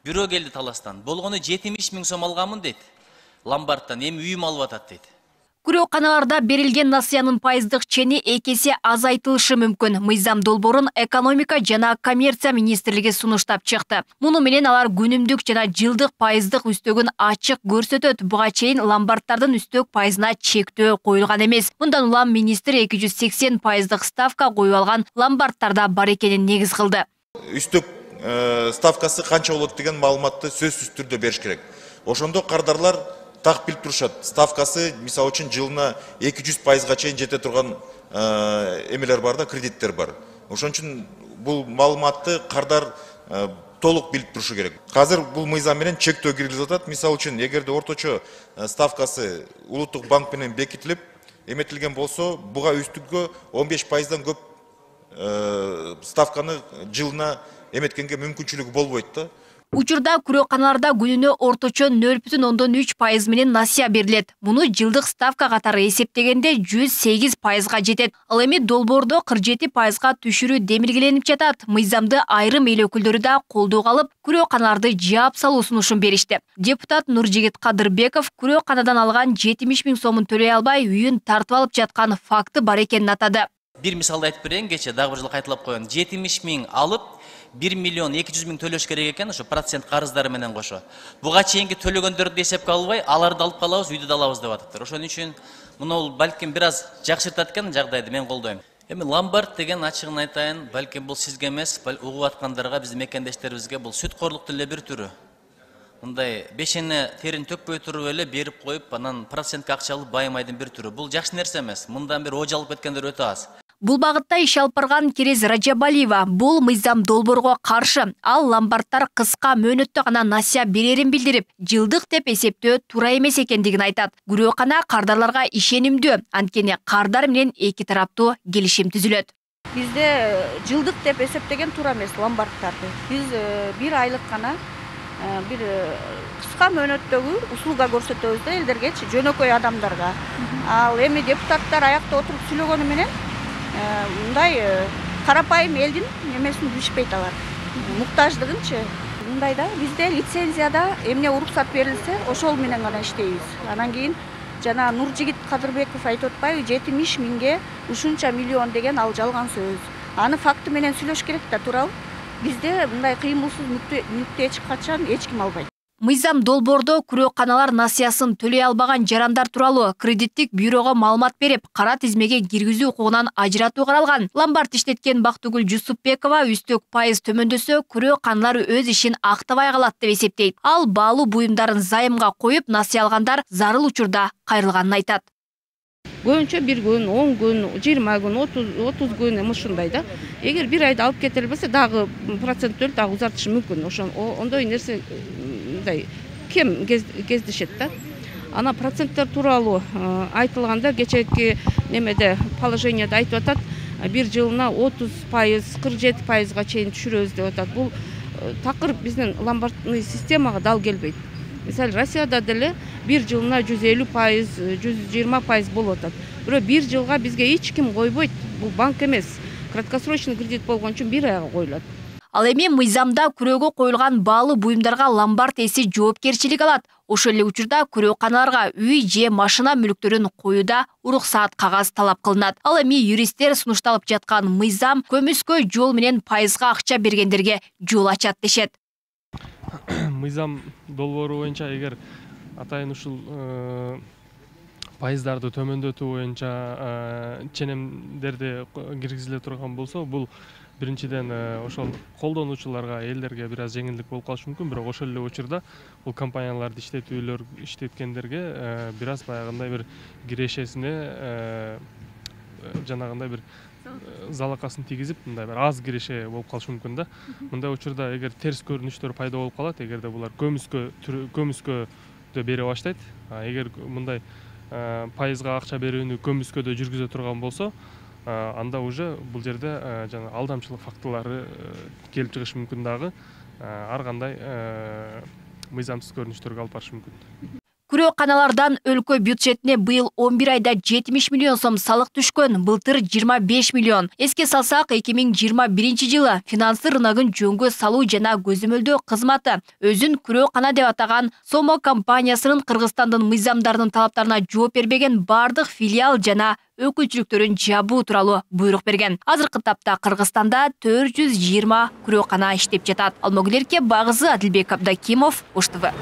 Бирөө келди Таластан. Болгону 70 миң сом алганмын дейт. Ломбардтан эми үйүм алып атат дейт. Күрөканаларда берилген насыянын пайыздык чени 2 есе азайтылышы мүмкүн. Мыйзам долбоорун экономика жана коммерция министрлиги сунуштап чыкты. Муну менен алар күнүмдүк жана жылдык пайыздык үстөгүн ачык көрсөтөт. Буга чейин ломбардтардын үстөк пайызына чектөө коюлган эмес. Мындан улам министр 280 пайыздык ставка коюп алган ломбардтарда бар экенин негиз кылды. Үстөк ставкасы канча болот деген маалыматты сөзсүз түрдө бериш керек. Ошондо кардарлар так билип турушат. Ставкасы мисалы үчүн жылына 200%га чейин жете турган эмелер бар да, кредиттер бар. Ошон үчүн бул маалыматты кардар толук билип турушу керек. Азыр бул мыйзам менен чектөө киргизилип атат. Мисалы үчүн эгерде орточо ставкасы улуттук банк менен бекитилип, эметилген болсо, буга үстүккө 15%дан көп ставканы жылына эметкенге мүмкүнчүлүгү болбойт да. Учурда күрөканаларда күнүнө орточо 0,3% менен насыя берилет. Муну жылдык ставка катары эсептегенде 108%га жетет. Ал эми долбоордо 47%га түшүрүү демилгеленип жатат. Мыйзамды айрым эл өкүлдөрү да колдоого алып, күрөканаларды жаап салуу сунушун беришти. Депутат Нуржигит Кадырбеков күрөканадан алган 70 миң сомун төлөй албай үйүн тартып алып жаткан факты бар экенин атады. Бир мисалды айтып берейин, кече дагы бир жолу кайталап коеюн. 70 миң алып 1 миллион 200 миң төлөш керек экен, ошо процент карыздары менен кошо. Буга чейинки төлөгөндөрдү эсепке албай, аларды алып калабыз, үйдү да алабыз деп атыптыр. Ошон үчүн муну балким бир аз жакшыртат экен жагдайды, мен колдойм. Эми ломбард деген ачыгын айтайын, балким бул сизге эмес, угуп аткандарга, биздин мекендештерибизге бул сүт-корлуктун эле бир түрү. Мындай бешене терин төкпөй туруп эле берип коюп, анан процентке акча алып байымайдын бир түрү. Бул жакшы нерсе эмес. Мындан бир ожа алып кеткендер өтө аз. Бул багытта иш алып барган Керез Рajabalieva бул мыйзам долбоорго каршы. Ал ломбардтар кыска мөөнөттө гана насыя берерин билдирип, жылдык деп эсептөө туура эмес экендигин айтат. Күрөкана кардарларга ишенимдүү, анткени кардар менен эки тараптуу келишим түзүлөт. Бизде жылдык деп эсептеген туура эмес ломбардтарды. Биз бир айлык гана бир кыска мөөнөттөгү услуга көрсөтөбүз да элдергечи, жөнөкөй адамдарга. Ал эми депутаттар аякта отуруп сүйлөгөнү менен мындай карапайым элдин немесин билишпейт алар. Муктаждыгынчы. Мындай да бизде лицензияда эмне уруксат берилсе, ошол менен гана иштейбиз. Анан кийин жана Нуржигит Кадырбеков айтып атпайбы, 70 миңге ушунча миллион деген ал жалган сөз. Аны факты менен сүйлөш керек да, туурабы? Бизде мындай кыймылсыз нүкте эч качан эч ким албайт. Мыйзам долбоордо күрөканалар насыясын төлөй албаган жарандар тууралуу кредиттик бюрого маалымат берип, кара тизмеге киргизүү укугунан ажыратуу каралган. Ломбард иштеткен Бактыгүл Жусупбекова үстөк пайыз төмөндөсө, күрөканалар өз ишин актабай калат деп эсептейт. Ал баалуу буюмдарын займга коюп, насыя алгандар зарыл учурда кайрылганын айтат. Көбүнчө 1 күн, 10 күн, 20 күн, 30 күн эми ушундай да. Эгер бир айда алып кете албаса, дагы процент төлөп дагы узартышы мүмкүн. Ондой нерсе кем кездешет да. Ана проценттер тууралуу айтылганда кечээки немеде положенияда айтып атат, бир жылына 30%, 47%га чейин түшүрөбүз деп атат. Бул такыр биздин ломбардный системага дал келбейт. Мисалы Россияда деле бир жылына 150%, 120% болуп атат. Бирок бир жылга бизге эч ким койбойт. Бул банк эмес. Краткосрочный кредит болгон үчүн бир айга коюлат. Ал эми мыйзамда күрөөгө коюлган баалуу буюмдарга ломбард эси жоопкерчилик алат. Ошол эле учурда күрөканаларга үй же машина мүлктөрүн коюуда уруксаат кагаз талап кылынат. Ал эми юристтер сунушталып жаткан мыйзам көмүскө жол менен пайызга акча бергендерге жол ачат дешет. Мыйзам долбоору боюнча эгер атайын ушул пайыздарды төмөндөтүү боюнча ченемдерди киргизиле турган болсо, бул биринчиден ошол колдонуучуларга, элдерге бир аз жеңилдик болуп калышы мүмкүн, бирок ошол эле учурда бул компанияларды иштеткендерге бир аз баягындай бир кирешесине жанагындай бир залакасын тийгизип, мындай бир аз киреше болуп калышы мүмкүн да. Мындай учурда эгер терс көрүнүштөр пайда болуп калат, эгерде булар көмүскөдө бере баштайт, эгер мындай пайызга акча берүүнү көмүскөдө жүргүзө турган болсо, анда уже бул жерде жана алдамчылык фактылары келип чыгышы мүмкүн дагы, ар кандай мыйзамсыз көрүнүштөргө алып барышы мүмкүн. Күрөканалардан өлкө бюджетине быйыл 11 айда 70 миллион сом салык түшкөн, былтыр 25 миллион. Эске салсак, 2021 жылы финансы рыногун жөнгө салуу жана көзөмөлдөө кызматы өзүн күрөкана деп атаган Сомо компаниясынын Кыргызстандын мыйзамдарынын талаптарына жооп бербеген бардык филиал жана өкүлчүлүктөрүн жабуу тууралуу буйрук берген. Азыркы тапта Кыргызстанда 420 күрөкана иштеп жатат. Алмагүлерке Багызы, Адилбек Абдакимов, Ош ТВ.